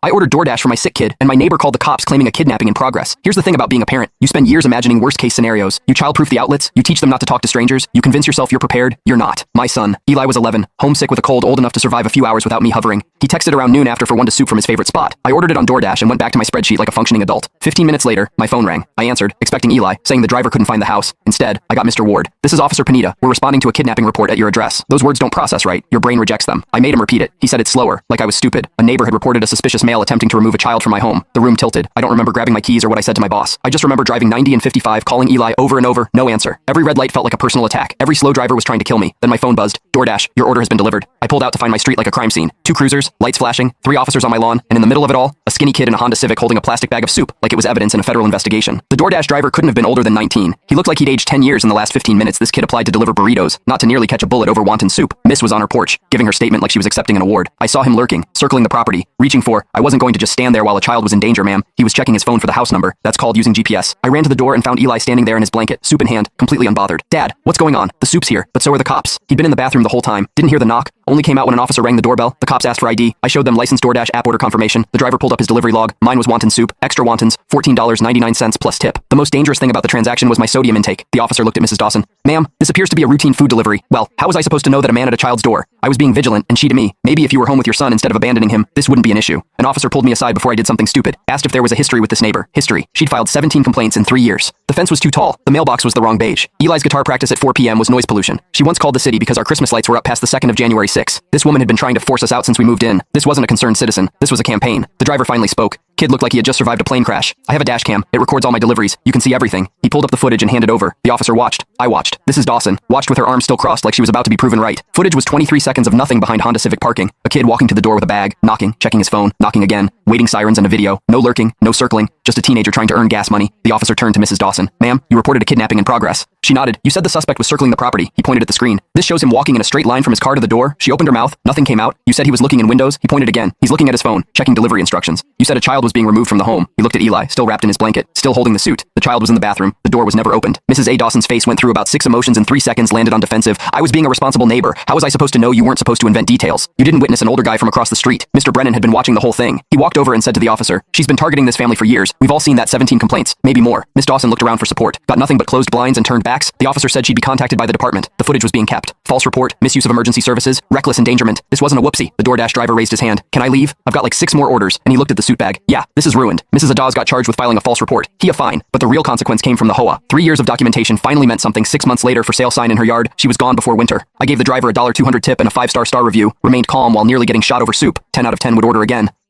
I ordered DoorDash for my sick kid, and my neighbor called the cops claiming a kidnapping in progress. Here's the thing about being a parent. You spend years imagining worst-case scenarios. You childproof the outlets. You teach them not to talk to strangers. You convince yourself you're prepared. You're not. My son, Eli, was 11, homesick with a cold old enough to survive a few hours without me hovering. He texted around noon after for one to soup from his favorite spot. I ordered it on DoorDash and went back to my spreadsheet like a functioning adult. 15 minutes later, my phone rang. I answered, expecting Eli, saying the driver couldn't find the house. Instead, I got Mr. Ward. This is Officer Panita. We're responding to a kidnapping report at your address. Those words don't process right. Your brain rejects them. I made him repeat it. He said it slower, like I was stupid. A neighbor had reported a suspicious male attempting to remove a child from my home. The room tilted. I don't remember grabbing my keys or what I said to my boss. I just remember driving 90 and 55, calling Eli over and over, no answer. Every red light felt like a personal attack. Every slow driver was trying to kill me. Then my phone buzzed. DoorDash, your order has been delivered. I pulled out to find my street like a crime scene. 2 cruisers, lights flashing, 3 officers on my lawn, and in the middle of it all, a skinny kid in a Honda Civic holding a plastic bag of soup, like it was evidence in a federal investigation. The DoorDash driver couldn't have been older than 19. He looked like he'd aged 10 years in the last 15 minutes. This kid applied to deliver burritos, not to nearly catch a bullet over wanton soup. Miss was on her porch, giving her statement like she was accepting an award. I saw him lurking, circling the property, reaching for, I wasn't going to just stand there while a child was in danger, ma'am. He was checking his phone for the house number. That's called using GPS. I ran to the door and found Eli standing there in his blanket, soup in hand, completely unbothered. Dad, what's going on? The soup's here, but so are the cops. He'd been in the bathroom the whole time, didn't hear the knock, only came out when an officer rang the doorbell. The cops asked for ID. I showed them licensed DoorDash app order confirmation. The driver pulled up his delivery log. Mine was wonton soup, extra wontons, $14.99 plus tip. The most dangerous thing about the transaction was my sodium intake. The officer looked at Mrs. Dawson. Ma'am, this appears to be a routine food delivery. Well, how was I supposed to know that a man at a child's door? I was being vigilant, and she to me. Maybe if you were home with your son instead of abandoning him, this wouldn't be an issue. An officer pulled me aside before I did something stupid. Asked if there was a history with this neighbor. History. She'd filed 17 complaints in 3 years. The fence was too tall. The mailbox was the wrong beige. Eli's guitar practice at 4 p.m. was noise pollution. She once called the city because our Christmas lights were up past the 2nd of January 6. This woman had been trying to force us out since we moved in. This wasn't a concerned citizen. This was a campaign. The driver finally spoke. Kid looked like he had just survived a plane crash. I have a dash cam. It records all my deliveries. You can see everything. He pulled up the footage and handed over. The officer watched. I watched. Mrs. Dawson watched with her arms still crossed like she was about to be proven right. Footage was 23 seconds of nothing behind Honda Civic parking. A kid walking to the door with a bag, knocking, checking his phone, knocking again, waiting sirens and a video. No lurking, no circling, just a teenager trying to earn gas money. The officer turned to Mrs. Dawson. Ma'am, you reported a kidnapping in progress. She nodded. You said the suspect was circling the property. He pointed at the screen. This shows him walking in a straight line from his car to the door. She opened her mouth. Nothing came out. You said he was looking in windows. He pointed again. He's looking at his phone, checking delivery instructions. You said a child was being removed from the home. He looked at Eli, still wrapped in his blanket, still holding the suit. The child was in the bathroom. The door was never opened. Mrs. A. Dawson's face went through about 6 emotions in 3 seconds, landed on defensive. I was being a responsible neighbor. How was I supposed to know you weren't supposed to invent details? You didn't witness an older guy from across the street. Mr. Brennan had been watching the whole thing. He walked over and said to the officer, she's been targeting this family for years. We've all seen that 17 complaints, maybe more. Miss Dawson looked around for support. Got nothing but closed blinds and turned backs. The officer said she'd be contacted by the department. The footage was being kept. False report, misuse of emergency services, reckless endangerment. This wasn't a whoopsie. The DoorDash driver raised his hand. Can I leave? I've got like 6 more orders. And he looked at the suit bag. Yeah, this is ruined. Mrs. Adaz got charged with filing a false report. He a fine. But the real consequence came from the HOA. 3 years of documentation finally meant something. 6 months later, for sale sign in her yard. She was gone before winter. I gave the driver a $200 tip and a 5-star review. Remained calm while nearly getting shot over soup. 10 out of 10 would order again.